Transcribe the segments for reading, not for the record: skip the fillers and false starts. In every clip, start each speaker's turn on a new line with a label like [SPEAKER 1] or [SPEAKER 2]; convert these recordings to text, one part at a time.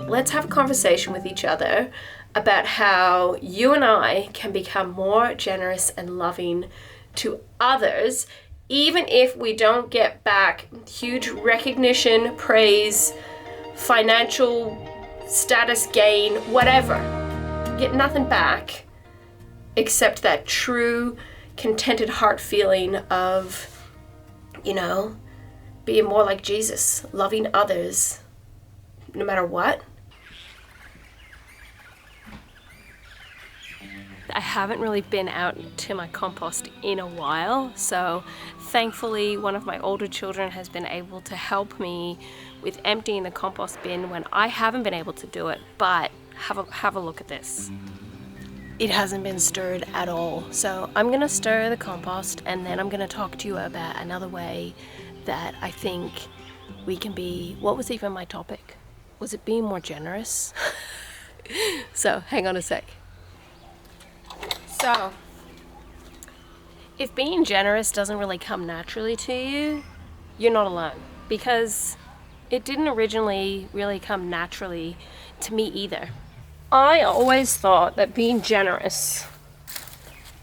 [SPEAKER 1] Let's have a conversation with each other about how you and I can become more generous and loving to others, even if we don't get back huge recognition, praise, financial status gain, whatever. Get nothing back except that true, contented heart feeling of, being more like Jesus, loving others, no matter what. I haven't really been out to my compost in a while, so thankfully one of my older children has been able to help me with emptying the compost bin when I haven't been able to do it. But have a look at this. It hasn't been stirred at all. So I'm gonna stir the compost, and then I'm gonna talk to you about another way that I think we can be, what was even my topic? Was it being more generous? So hang on a sec. So, if being generous doesn't really come naturally to you, you're not alone, because it didn't originally really come naturally to me either. I always thought that being generous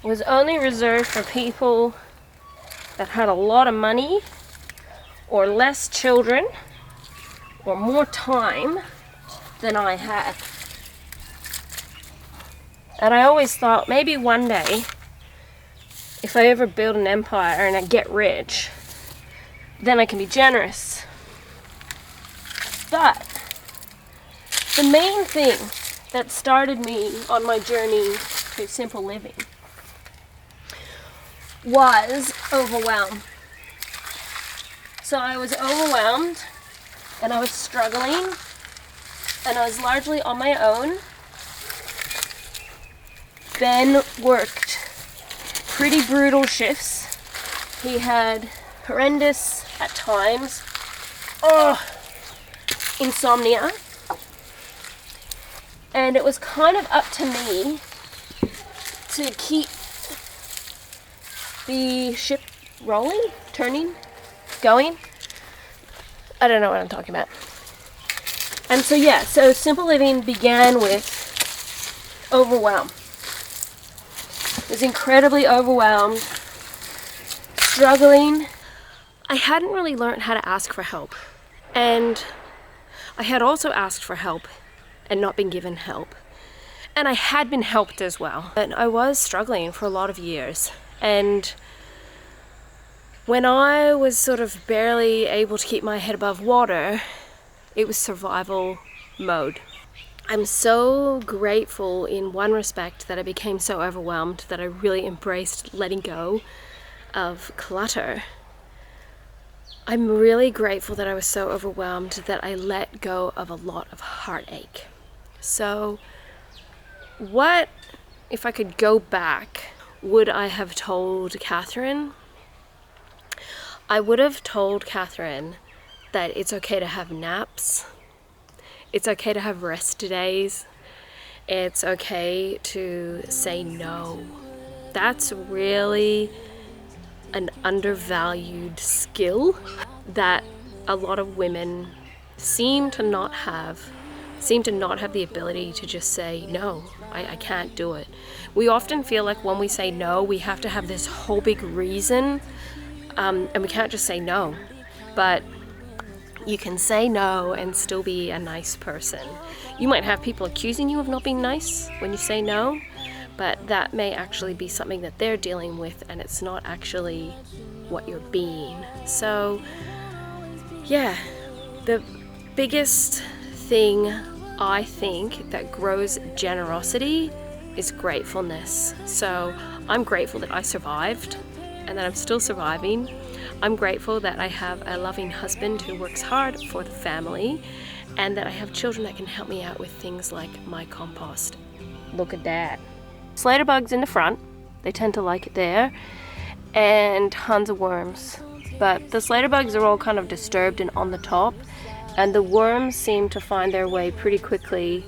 [SPEAKER 1] was only reserved for people that had a lot of money, or less children, or more time than I had. And I always thought maybe one day, if I ever build an empire and I get rich, then I can be generous. But the main thing that started me on my journey to simple living was overwhelm. So I was overwhelmed, and I was struggling, and I was largely on my own. Ben worked pretty brutal shifts. He had horrendous, at times, insomnia. And it was kind of up to me to keep the ship rolling, turning, going. I don't know what I'm talking about. And so simple living began with overwhelm. I was incredibly overwhelmed, struggling. I hadn't really learned how to ask for help. And I had also asked for help and not been given help. And I had been helped as well. But I was struggling for a lot of years. And when I was sort of barely able to keep my head above water, it was survival mode. I'm so grateful in one respect that I became so overwhelmed that I really embraced letting go of clutter. I'm really grateful that I was so overwhelmed that I let go of a lot of heartache. So what, if I could go back, would I have told Katherine? I would have told Katherine that it's okay to have naps. It's okay to have rest days. It's okay to say no. That's really an undervalued skill that a lot of women seem to not have the ability to just say, no, I can't do it. We often feel like when we say no, we have to have this whole big reason, and we can't just say no. But you can say no and still be a nice person. You might have people accusing you of not being nice when you say no, but that may actually be something that they're dealing with, and it's not actually what you're being. So, yeah, the biggest thing I think that grows generosity is gratefulness. So I'm grateful that I survived and that I'm still surviving. I'm grateful that I have a loving husband who works hard for the family, and that I have children that can help me out with things like my compost. Look at that. Slater bugs in the front, they tend to like it there, and tons of worms. But the slater bugs are all kind of disturbed and on the top, and the worms seem to find their way pretty quickly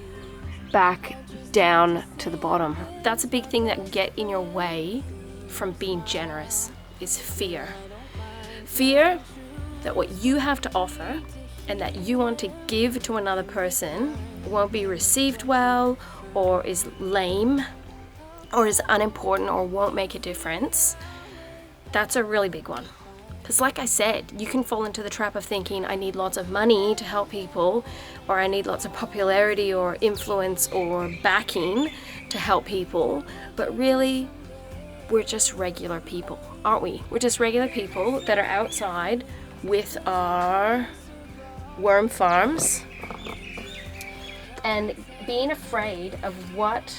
[SPEAKER 1] back down to the bottom. That's a big thing that can get in your way from being generous is fear. Fear that what you have to offer and that you want to give to another person won't be received well, or is lame, or is unimportant, or won't make a difference. That's a really big one. Because like I said, you can fall into the trap of thinking, I need lots of money to help people, or I need lots of popularity or influence or backing to help people. But really, we're just regular people, aren't we? We're just regular people that are outside with our worm farms and being afraid of what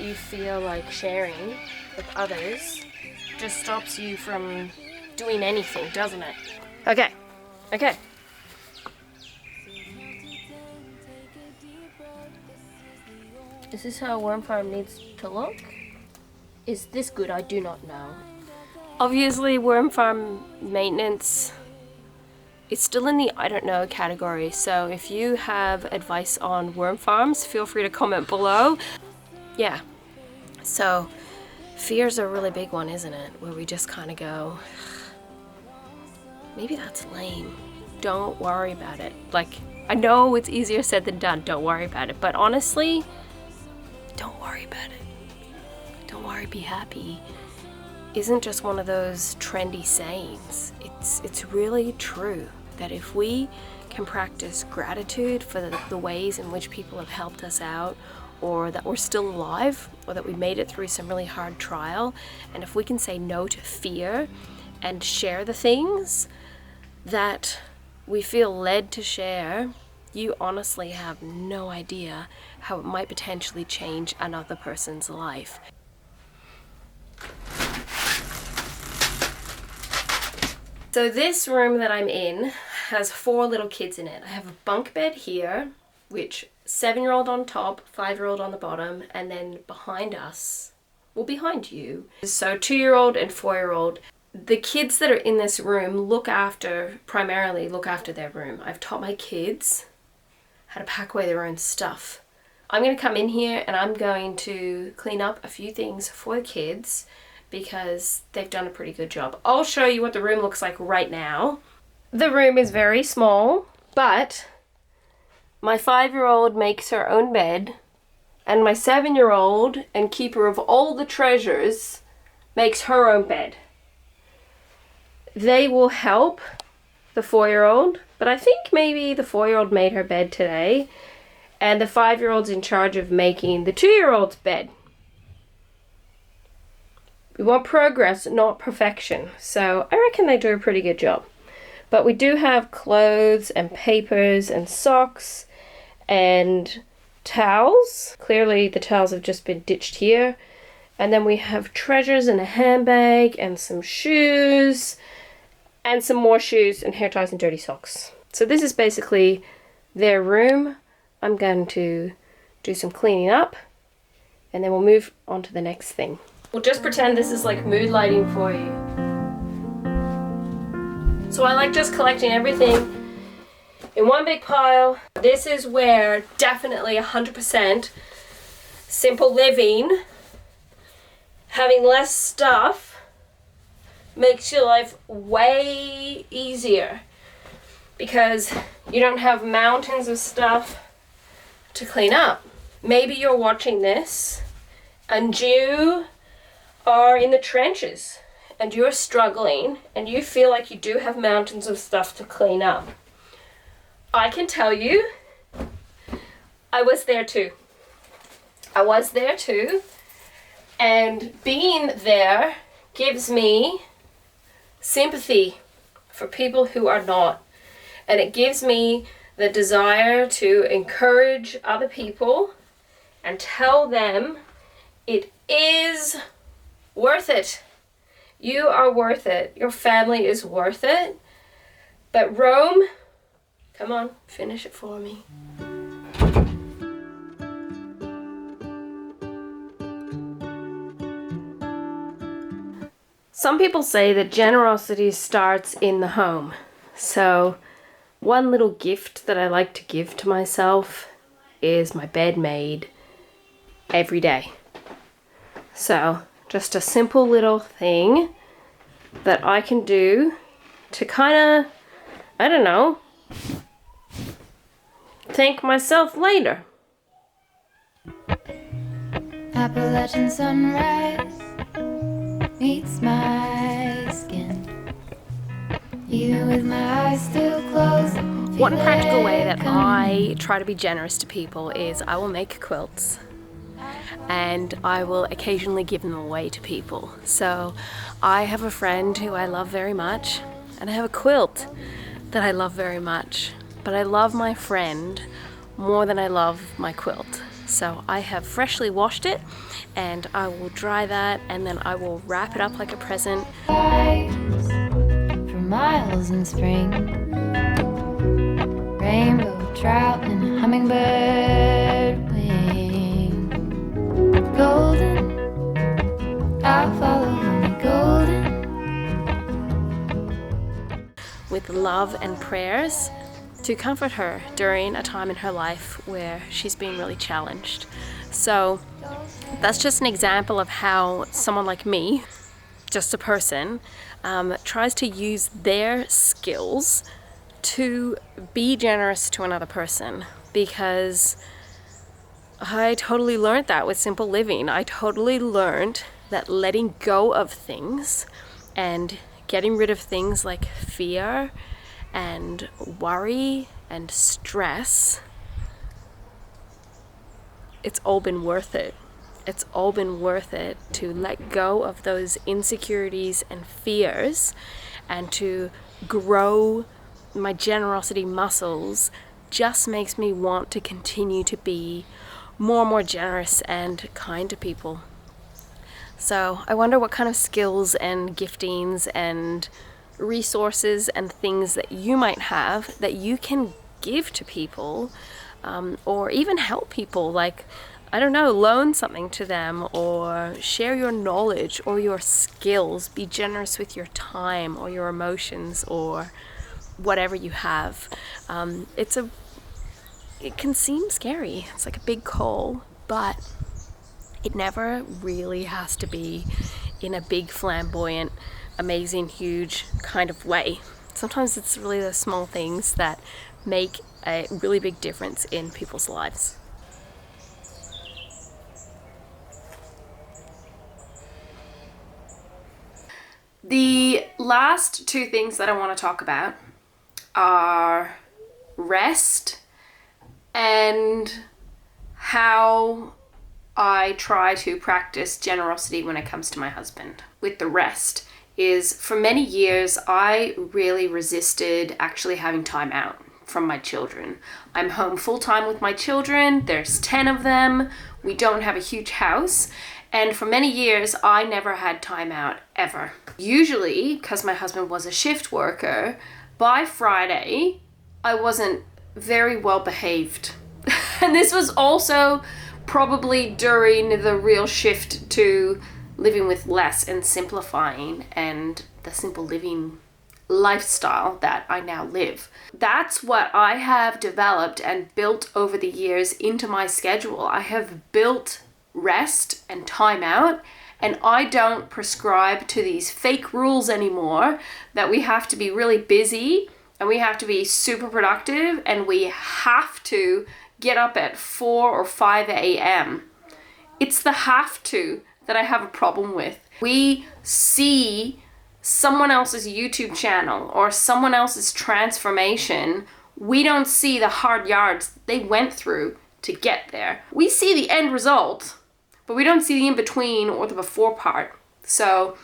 [SPEAKER 1] you feel like sharing with others just stops you from doing anything, doesn't it? Okay. Is this how a worm farm needs to look? Is this good? I do not know. Obviously, worm farm maintenance is still in the I don't know category, so if you have advice on worm farms, feel free to comment below. Yeah, so fear's a really big one, isn't it? Where we just kind of go, maybe that's lame. Don't worry about it. Like, I know it's easier said than done, don't worry about it, but honestly, don't worry about it. Don't worry, be happy. Isn't just one of those trendy sayings. It's really true that if we can practice gratitude for the ways in which people have helped us out, or that we're still alive, or that we made it through some really hard trial, and if we can say no to fear and share the things that we feel led to share, you honestly have no idea how it might potentially change another person's life. So this room that I'm in has 4 little kids in it. I have a bunk bed here, which 7-year-old on top, 5-year-old on the bottom, and then behind us, well, behind you. So 2-year-old and 4-year-old. The kids that are in this room primarily look after their room. I've taught my kids how to pack away their own stuff. I'm going to come in here and I'm going to clean up a few things for the kids because they've done a pretty good job. I'll show you what the room looks like right now. The room is very small, but my 5-year-old makes her own bed, and my 7-year-old and keeper of all the treasures makes her own bed. They will help the 4-year-old, but I think maybe the 4-year-old made her bed today, and the 5-year-old's in charge of making the 2-year-old's bed. We want progress, not perfection. So I reckon they do a pretty good job. But we do have clothes and papers and socks and towels. Clearly the towels have just been ditched here. And then we have treasures in a handbag and some shoes and some more shoes and hair ties and dirty socks. So this is basically their room. I'm going to do some cleaning up and then we'll move on to the next thing. We'll just pretend this is like mood lighting for you. So I like just collecting everything in one big pile. This is where definitely 100% simple living, having less stuff, makes your life way easier because you don't have mountains of stuff to clean up. Maybe you're watching this and you are in the trenches and you're struggling and you feel like you do have mountains of stuff to clean up. I can tell you, I was there too. And being there gives me sympathy for people who are not. And it gives me the desire to encourage other people and tell them it is worth it. You are worth it. Your family is worth it. But Rome, come on, finish it for me. Some people say that generosity starts in the home. So One little gift that I like to give to myself is my bed made every day. So just a simple little thing that I can do to kind of, I don't know, thank myself later.
[SPEAKER 2] Appalachian sunrise meets my skin. Even with my eyes still closed.
[SPEAKER 1] One practical way that I try to be generous to people is I will make quilts and I will occasionally give them away to people. So I have a friend who I love very much and I have a quilt that I love very much, but I love my friend more than I love my quilt. So I have freshly washed it and I will dry that and then I will wrap it up like a present.
[SPEAKER 2] For miles in spring, rainbow trout and a hummingbird wing. Golden, I'll follow only golden.
[SPEAKER 1] With love and prayers to comfort her during a time in her life where she's been really challenged. So that's just an example of how someone like me, just a person, tries to use their skills to be generous to another person, because I totally learned that with simple living. I totally learned that letting go of things and getting rid of things like fear and worry and stress, it's all been worth it. It's all been worth it to let go of those insecurities and fears and to grow my generosity muscles. Just makes me want to continue to be more and more generous and kind to people. So I wonder what kind of skills and giftings and resources and things that you might have that you can give to people, or even help people, like, I don't know, loan something to them or share your knowledge or your skills. Be generous with your time or your emotions or whatever you have. It can seem scary. It's like a big call, but it never really has to be in a big, flamboyant, amazing, huge kind of way. Sometimes it's really the small things that make a really big difference in people's lives. The last two things that I want to talk about are rest and how I try to practice generosity when it comes to my husband. With the rest is, for many years, I really resisted actually having time out from my children. I'm home full time with my children. There's 10 of them. We don't have a huge house. And for many years, I never had time out, ever. Usually, because my husband was a shift worker, by Friday, I wasn't very well behaved. And this was also probably during the real shift to living with less and simplifying and the simple living lifestyle that I now live. That's what I have developed and built over the years into my schedule. I have built rest and time out, and I don't prescribe to these fake rules anymore that we have to be really busy and we have to be super productive and we have to get up at 4 or 5 a.m. It's the have to that I have a problem with. We see someone else's YouTube channel or someone else's transformation. We don't see the hard yards they went through to get there. We see the end result, but we don't see the in-between or the before part. So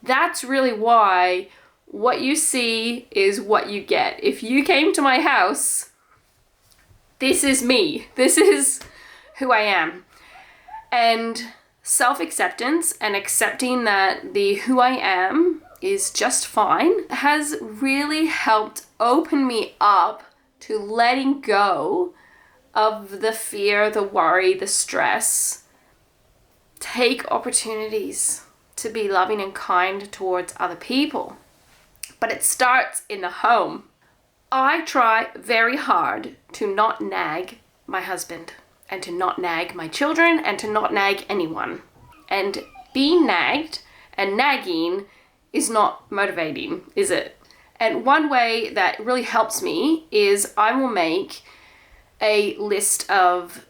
[SPEAKER 1] that's really why what you see is what you get. If you came to my house, this is me. This is who I am. And self-acceptance and accepting that the who I am is just fine has really helped open me up to letting go of the fear, the worry, the stress. Take opportunities to be loving and kind towards other people. But it starts in the home. I try very hard to not nag my husband and to not nag my children and to not nag anyone. And being nagged and nagging is not motivating, is it? And one way that really helps me is I will make a list of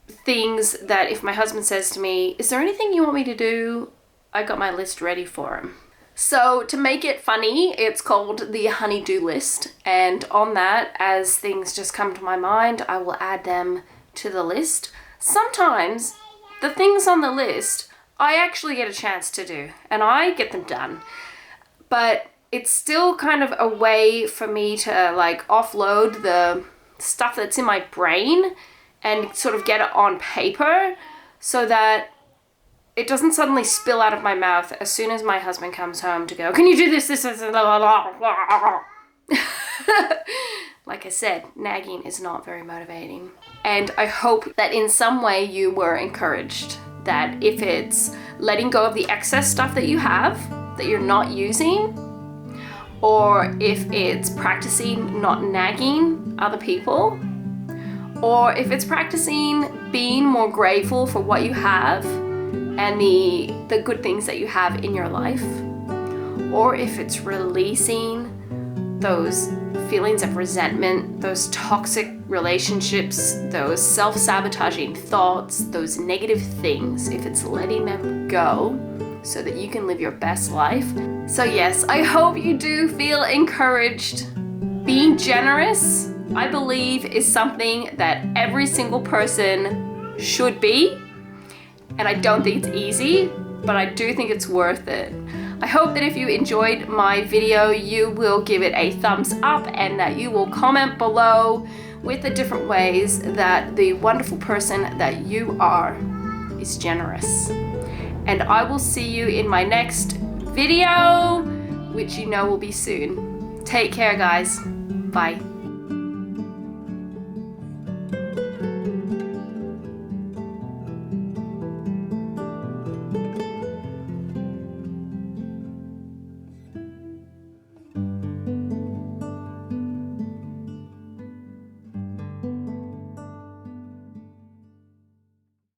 [SPEAKER 1] things that if my husband says to me, is there anything you want me to do? I got my list ready for him. So to make it funny, it's called the Honeydew List. And on that, as things just come to my mind, I will add them to the list. Sometimes the things on the list, I actually get a chance to do and I get them done. But it's still kind of a way for me to like offload the stuff that's in my brain and sort of get it on paper so that it doesn't suddenly spill out of my mouth as soon as my husband comes home to go, can you do this, blah, blah, blah. Like I said, nagging is not very motivating. And I hope that in some way you were encouraged, that if it's letting go of the excess stuff that you have, that you're not using, or if it's practicing not nagging other people, or if it's practicing being more grateful for what you have and the good things that you have in your life, or if it's releasing those feelings of resentment, those toxic relationships, those self-sabotaging thoughts, those negative things, if it's letting them go so that you can live your best life. So yes, I hope you do feel encouraged. Being generous, I believe, is something that every single person should be. And I don't think it's easy, but I do think it's worth it. I hope that if you enjoyed my video, you will give it a thumbs up and that you will comment below with the different ways that the wonderful person that you are is generous. And I will see you in my next video, which you know will be soon. Take care, guys. Bye.